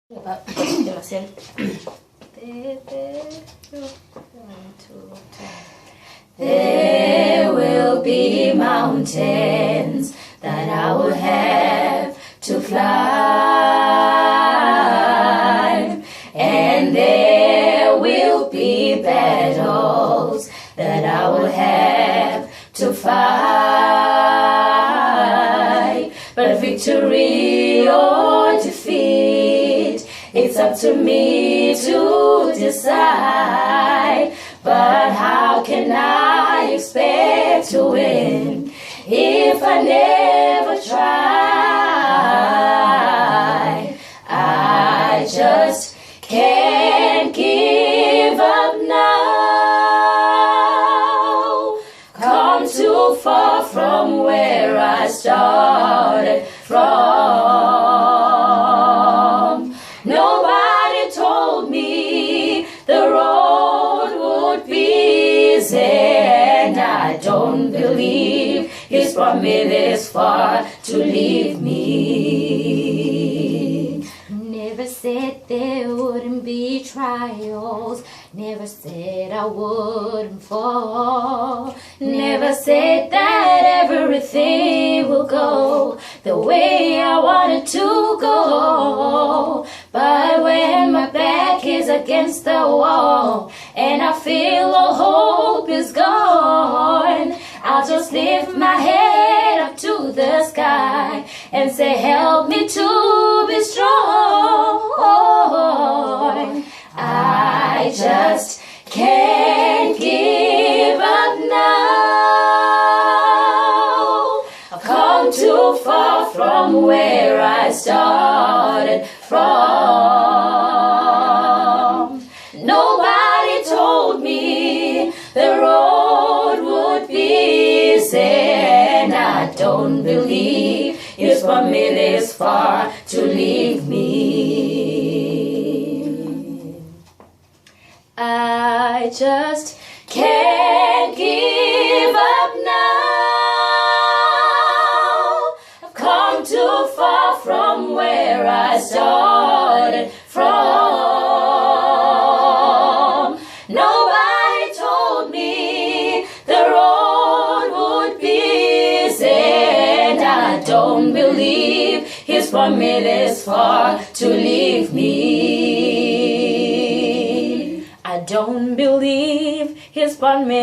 Demasiado. There will be mountains that I will have to climb, and there will be battles that I will have to fight. But victory or defeat, it's up to me to decide. But how can I expect to win if I never try? I just can't give up now. Come too far from where I started from. Nobody told me the road would be easy, and I don't believe He's brought me this far to leave me. Never said there wouldn't be trials, never said I wouldn't fall, never said that everything will go the way I wanted to go. But when my back is against the wall and I feel all hope is gone, I'll just lift my head up to the sky and say, help me to be strong. I just can't give up now. I've come too far from where I started from. Nobody told me the road would be easy, and I don't believe He's brought me this far to leave me. I just can't give up now. I've come too far from where I started from. Nobody told me the road would be easy, and I don't believe He's brought me this far to leave me. I don't believe He's brought me